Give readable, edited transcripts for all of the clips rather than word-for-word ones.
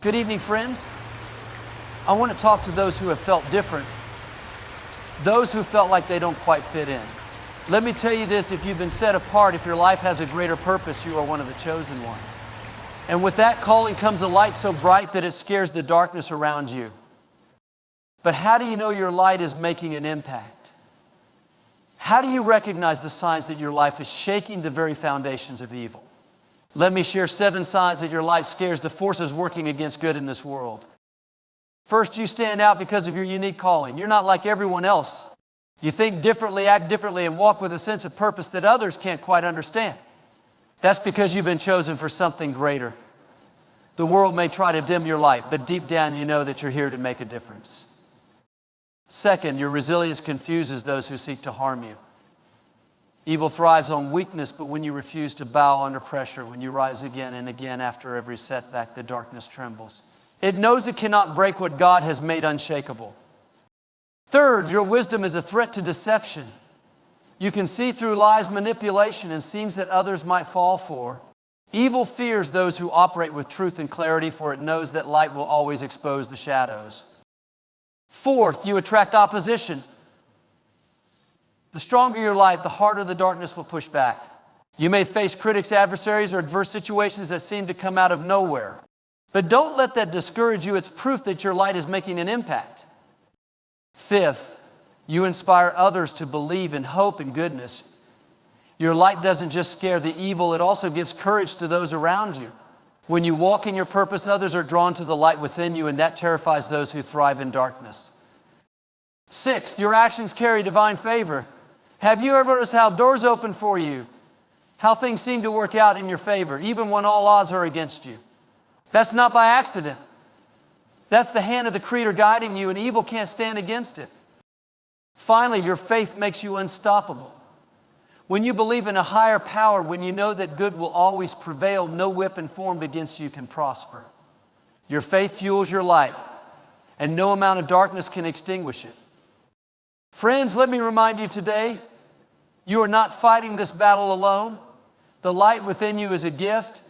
Good evening, friends. I want to talk to those who have felt different, those who felt like they don't quite fit in. Let me tell you this, if you've been set apart, if your life has a greater purpose, you are one of the chosen ones. And with that calling comes a light so bright that it scares the darkness around you. But how do you know your light is making an impact? How do you recognize the signs that your life is shaking the very foundations of evil? Let me share 7 signs that your light scares the forces working against good in this world. First, you stand out because of your unique calling. You're not like everyone else. You think differently, act differently, and walk with a sense of purpose that others can't quite understand. That's because you've been chosen for something greater. The world may try to dim your light, but deep down you know that you're here to make a difference. Second, your resilience confuses those who seek to harm you. Evil thrives on weakness, but when you refuse to bow under pressure, when you rise again and again after every setback, the darkness trembles. It knows it cannot break what God has made unshakable. Third, your wisdom is a threat to deception. You can see through lies, manipulation, and schemes that others might fall for. Evil fears those who operate with truth and clarity, for it knows that light will always expose the shadows. Fourth, you attract opposition. The stronger your light, the harder the darkness will push back. You may face critics, adversaries, or adverse situations that seem to come out of nowhere. But don't let that discourage you. It's proof that your light is making an impact. Fifth, you inspire others to believe in hope and goodness. Your light doesn't just scare the evil, it also gives courage to those around you. When you walk in your purpose, others are drawn to the light within you, and that terrifies those who thrive in darkness. Sixth, your actions carry divine favor. Have you ever noticed how doors open for you? How things seem to work out in your favor, even when all odds are against you? That's not by accident. That's the hand of the Creator guiding you, and evil can't stand against it. Finally, your faith makes you unstoppable. When you believe in a higher power, when you know that good will always prevail, no weapon formed against you can prosper. Your faith fuels your light, and no amount of darkness can extinguish it. Friends, let me remind you today, you are not fighting this battle alone. The light within you is a gift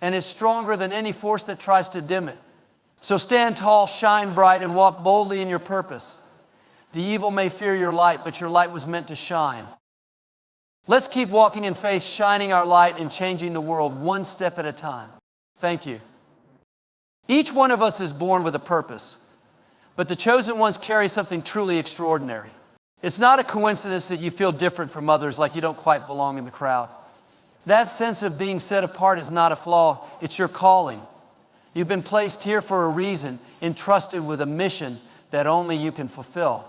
and is stronger than any force that tries to dim it. So stand tall, shine bright, and walk boldly in your purpose. The evil may fear your light, but your light was meant to shine. Let's keep walking in faith, shining our light and changing the world one step at a time. Thank you. Each one of us is born with a purpose, but the chosen ones carry something truly extraordinary. It's not a coincidence that you feel different from others, like you don't quite belong in the crowd. That sense of being set apart is not a flaw, it's your calling. You've been placed here for a reason, entrusted with a mission that only you can fulfill.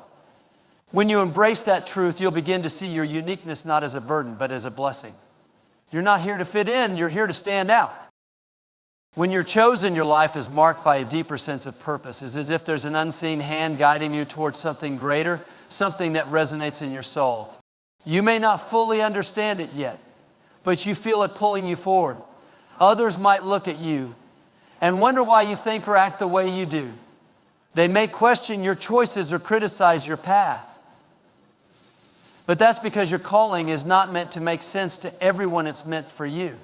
When you embrace that truth, you'll begin to see your uniqueness not as a burden, but as a blessing. You're not here to fit in, you're here to stand out. When you're chosen, your life is marked by a deeper sense of purpose. It's as if there's an unseen hand guiding you towards something greater, something that resonates in your soul. You may not fully understand it yet, but you feel it pulling you forward. Others might look at you and wonder why you think or act the way you do. They may question your choices or criticize your path. But that's because your calling is not meant to make sense to everyone, it's meant for you.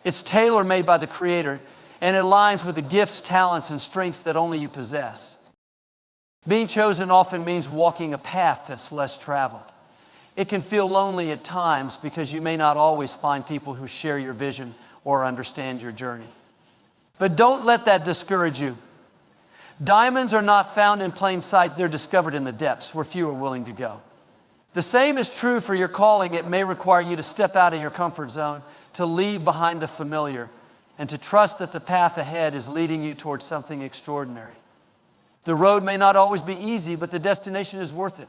It's tailor-made by the Creator, and it aligns with the gifts, talents, and strengths that only you possess. Being chosen often means walking a path that's less traveled. It can feel lonely at times because you may not always find people who share your vision or understand your journey. But don't let that discourage you. Diamonds are not found in plain sight, they're discovered in the depths where few are willing to go. The same is true for your calling. It may require you to step out of your comfort zone, to leave behind the familiar, and to trust that the path ahead is leading you towards something extraordinary. The road may not always be easy, but the destination is worth it.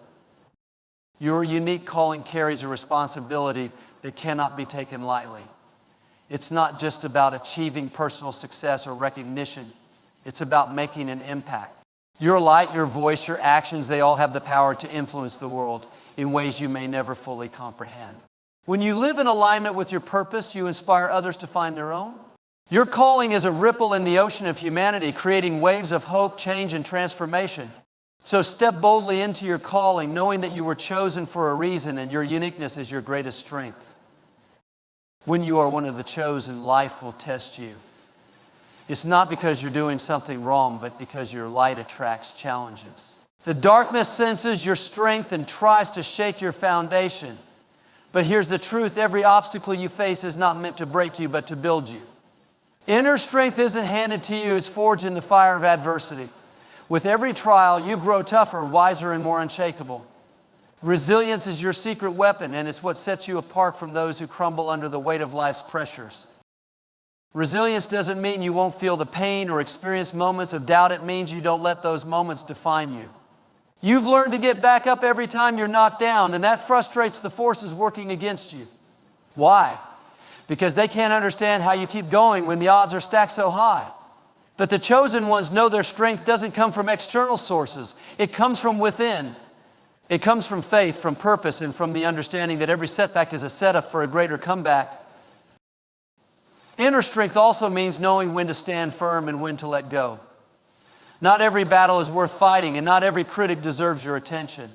Your unique calling carries a responsibility that cannot be taken lightly. It's not just about achieving personal success or recognition. It's about making an impact. Your light, your voice, your actions, they all have the power to influence the world in ways you may never fully comprehend. When you live in alignment with your purpose, you inspire others to find their own. Your calling is a ripple in the ocean of humanity, creating waves of hope, change, and transformation. So step boldly into your calling, knowing that you were chosen for a reason and your uniqueness is your greatest strength. When you are one of the chosen, life will test you. It's not because you're doing something wrong, but because your light attracts challenges. The darkness senses your strength and tries to shake your foundation. But here's the truth, every obstacle you face is not meant to break you, but to build you. Inner strength isn't handed to you, it's forged in the fire of adversity. With every trial, you grow tougher, wiser, and more unshakable. Resilience is your secret weapon, and it's what sets you apart from those who crumble under the weight of life's pressures. Resilience doesn't mean you won't feel the pain or experience moments of doubt. It means you don't let those moments define you. You've learned to get back up every time you're knocked down, and that frustrates the forces working against you. Why? Because they can't understand how you keep going when the odds are stacked so high. But the chosen ones know their strength doesn't come from external sources. It comes from within. It comes from faith, from purpose, and from the understanding that every setback is a setup for a greater comeback. Inner strength also means knowing when to stand firm and when to let go. Not every battle is worth fighting, and not every critic deserves your attention.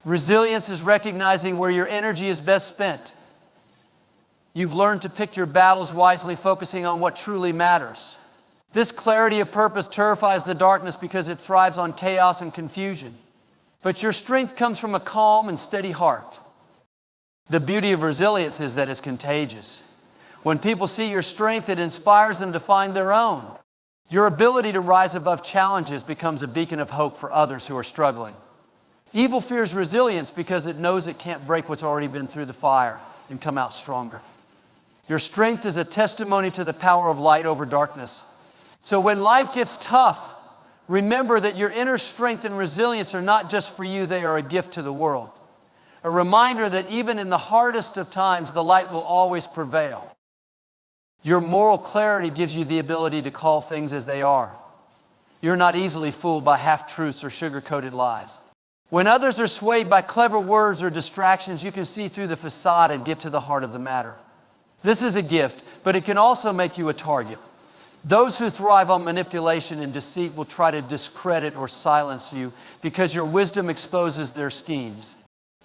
Resilience is recognizing where your energy is best spent. You've learned to pick your battles wisely, focusing on what truly matters. This clarity of purpose terrifies the darkness because it thrives on chaos and confusion. But your strength comes from a calm and steady heart. The beauty of resilience is that it's contagious. When people see your strength, it inspires them to find their own. Your ability to rise above challenges becomes a beacon of hope for others who are struggling. Evil fears resilience because it knows it can't break what's already been through the fire and come out stronger. Your strength is a testimony to the power of light over darkness. So when life gets tough, remember that your inner strength and resilience are not just for you, they are a gift to the world. A reminder that even in the hardest of times, the light will always prevail. Your moral clarity gives you the ability to call things as they are. You're not easily fooled by half-truths or sugar-coated lies. When others are swayed by clever words or distractions, you can see through the facade and get to the heart of the matter. This is a gift, but it can also make you a target. Those who thrive on manipulation and deceit will try to discredit or silence you because your wisdom exposes their schemes.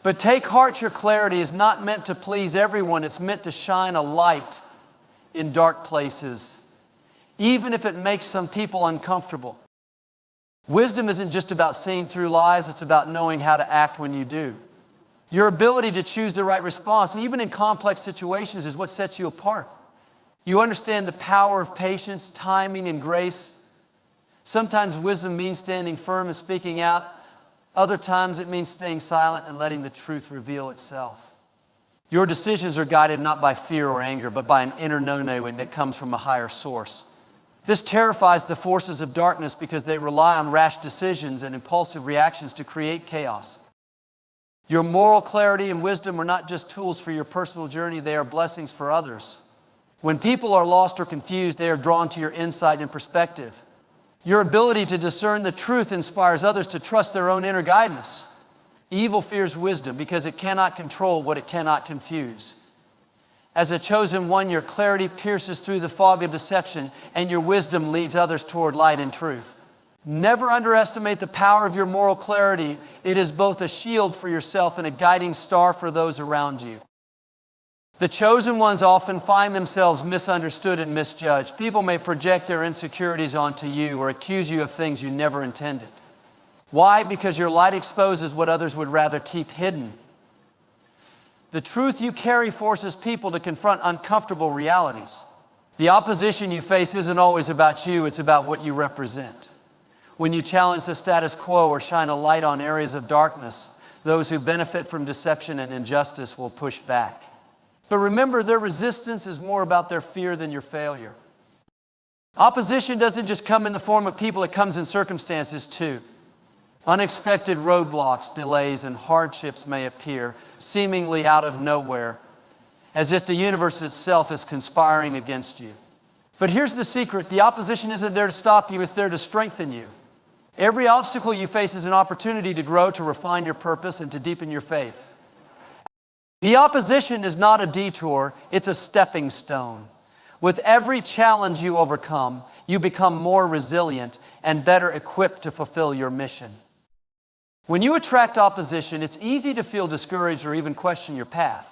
But take heart, your clarity is not meant to please everyone. It's meant to shine a light in dark places, even if it makes some people uncomfortable. Wisdom isn't just about seeing through lies, it's about knowing how to act when you do. Your ability to choose the right response, even in complex situations, is what sets you apart. You understand the power of patience, timing, and grace. Sometimes wisdom means standing firm and speaking out. Other times it means staying silent and letting the truth reveal itself. Your decisions are guided not by fear or anger, but by an inner knowing that comes from a higher source. This terrifies the forces of darkness because they rely on rash decisions and impulsive reactions to create chaos. Your moral clarity and wisdom are not just tools for your personal journey, they are blessings for others. When people are lost or confused, they are drawn to your insight and perspective. Your ability to discern the truth inspires others to trust their own inner guidance. Evil fears wisdom because it cannot control what it cannot confuse. As a chosen one, your clarity pierces through the fog of deception, and your wisdom leads others toward light and truth. Never underestimate the power of your moral clarity. It is both a shield for yourself and a guiding star for those around you. The chosen ones often find themselves misunderstood and misjudged. People may project their insecurities onto you or accuse you of things you never intended. Why? Because your light exposes what others would rather keep hidden. The truth you carry forces people to confront uncomfortable realities. The opposition you face isn't always about you, it's about what you represent. When you challenge the status quo or shine a light on areas of darkness, those who benefit from deception and injustice will push back. But remember, their resistance is more about their fear than your failure. Opposition doesn't just come in the form of people, it comes in circumstances too. Unexpected roadblocks, delays, and hardships may appear, seemingly out of nowhere, as if the universe itself is conspiring against you. But here's the secret, the opposition isn't there to stop you, it's there to strengthen you. Every obstacle you face is an opportunity to grow, to refine your purpose, and to deepen your faith. The opposition is not a detour, it's a stepping stone. With every challenge you overcome, you become more resilient and better equipped to fulfill your mission. When you attract opposition, it's easy to feel discouraged or even question your path.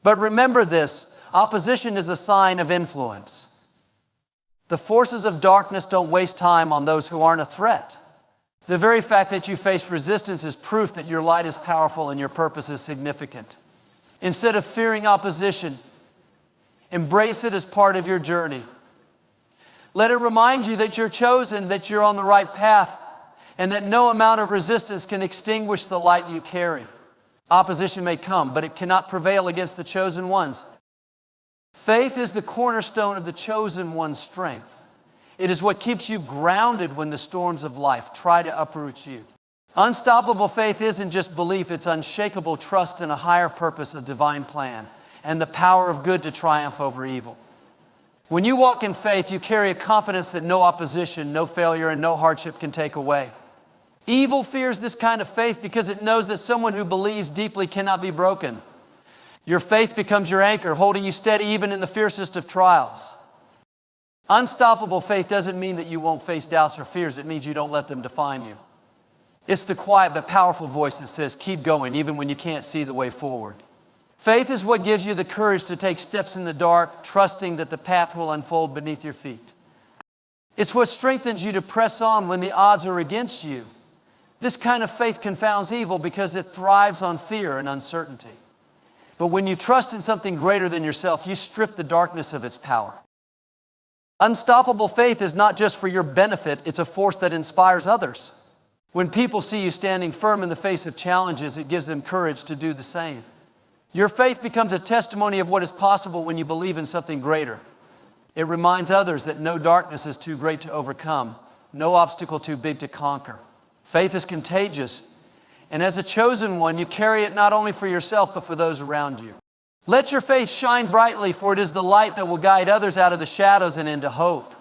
But remember this, opposition is a sign of influence. The forces of darkness don't waste time on those who aren't a threat. The very fact that you face resistance is proof that your light is powerful and your purpose is significant. Instead of fearing opposition, embrace it as part of your journey. Let it remind you that you're chosen, that you're on the right path, and that no amount of resistance can extinguish the light you carry. Opposition may come, but it cannot prevail against the chosen ones. Faith is the cornerstone of the chosen one's strength. It is what keeps you grounded when the storms of life try to uproot you. Unstoppable faith isn't just belief, it's unshakable trust in a higher purpose, a divine plan, and the power of good to triumph over evil. When you walk in faith, you carry a confidence that no opposition, no failure, and no hardship can take away. Evil fears this kind of faith because it knows that someone who believes deeply cannot be broken. Your faith becomes your anchor, holding you steady even in the fiercest of trials. Unstoppable faith doesn't mean that you won't face doubts or fears. It means you don't let them define you. It's the quiet but powerful voice that says, keep going, even when you can't see the way forward. Faith is what gives you the courage to take steps in the dark, trusting that the path will unfold beneath your feet. It's what strengthens you to press on when the odds are against you. This kind of faith confounds evil because it thrives on fear and uncertainty. But when you trust in something greater than yourself, you strip the darkness of its power. Unstoppable faith is not just for your benefit, it's a force that inspires others. When people see you standing firm in the face of challenges, it gives them courage to do the same. Your faith becomes a testimony of what is possible when you believe in something greater. It reminds others that no darkness is too great to overcome, no obstacle too big to conquer. Faith is contagious, and as a chosen one, you carry it not only for yourself, but for those around you. Let your faith shine brightly, for it is the light that will guide others out of the shadows and into hope.